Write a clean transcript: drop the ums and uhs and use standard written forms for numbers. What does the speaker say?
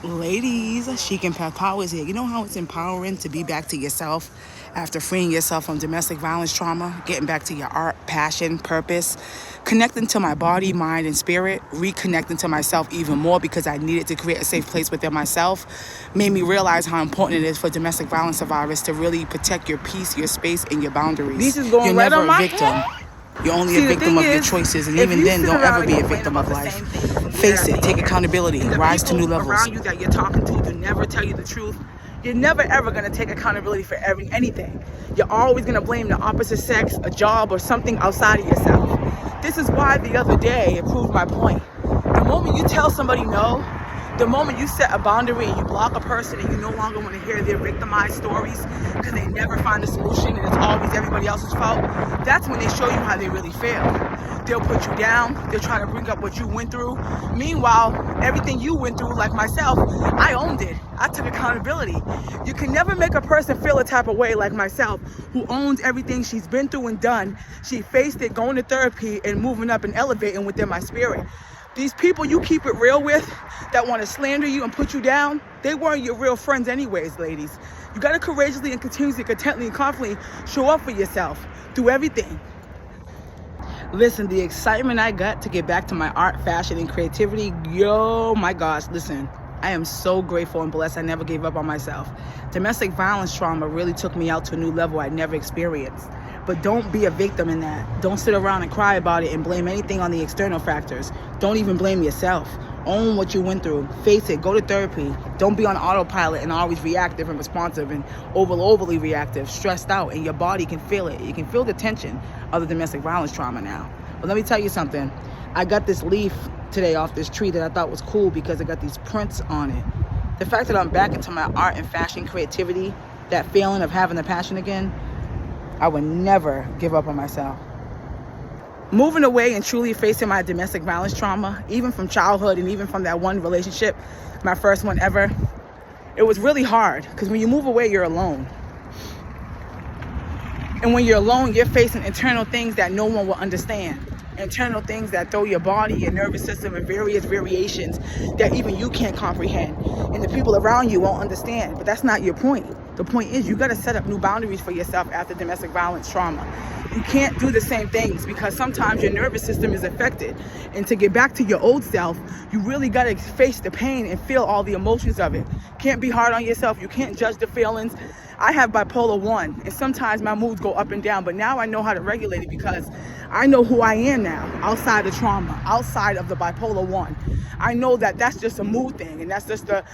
Ladies, Chic and Path Powers here. You know how it's empowering to be back to yourself after freeing yourself from domestic violence trauma, getting back to your art, passion, purpose, connecting to my body, mind, and spirit, reconnecting to myself even more because I needed to create a safe place within myself, made me realize how important it is for domestic violence survivors to really protect your peace, your space, and your boundaries. This is going You're right never on a my victim. head. You're only See, a victim of your choices, and even then, don't ever be a victim of life. Face it, take accountability, rise to new levels. Around you that you're talking to never tell you the truth. You're never ever gonna take accountability for anything. You're always gonna blame the opposite sex, a job, or something outside of yourself. This is why the other day it proved my point. The moment you tell somebody no, the moment you set a boundary and you block a person and you no longer want to hear their victimized stories because they never find a solution and it's always everybody else's fault, that's when they show you how they really feel. They'll put you down. They'll try to bring up what you went through. Meanwhile, everything you went through, like myself, I owned it. I took accountability. You can never make a person feel a type of way like myself, who owns everything she's been through and done. She faced it, going to therapy and moving up and elevating within my spirit. These people you keep it real with that want to slander you and put you down, they weren't your real friends anyways, ladies. You got to courageously and continuously, contently and confidently show up for yourself through everything. Listen, the excitement I got to get back to my art, fashion, and creativity, yo, my gosh, listen. I am so grateful and blessed I never gave up on myself. Domestic violence trauma really took me out to a new level I'd never experienced. But don't be a victim in that. Don't sit around and cry about it and blame anything on the external factors. Don't even blame yourself. Own what you went through. Face it. Go to therapy. Don't be on autopilot and always reactive and responsive and overly reactive, stressed out, and your body can feel it. You can feel the tension of the domestic violence trauma now. But let me tell you something. I got this leaf today off this tree that I thought was cool because it got these prints on it. The fact that I'm back into my art and fashion creativity, that feeling of having the passion again, I would never give up on myself. Moving away and truly facing my domestic violence trauma, even from childhood and even from that one relationship, my first one ever, it was really hard because when you move away, you're alone. And when you're alone, you're facing internal things that no one will understand. Internal things that throw your body, your nervous system in various variations that even you can't comprehend. And the people around you won't understand. But that's not your point. The point is you got to set up new boundaries for yourself after domestic violence trauma. You can't do the same things because sometimes your nervous system is affected. And to get back to your old self, you really got to face the pain and feel all the emotions of it. Can't be hard on yourself. You can't judge the feelings. I have bipolar 1, and sometimes my moods go up and down, but now I know how to regulate it because I know who I am now, outside of trauma, outside of the bipolar 1. I know that that's just a mood thing, and that's just the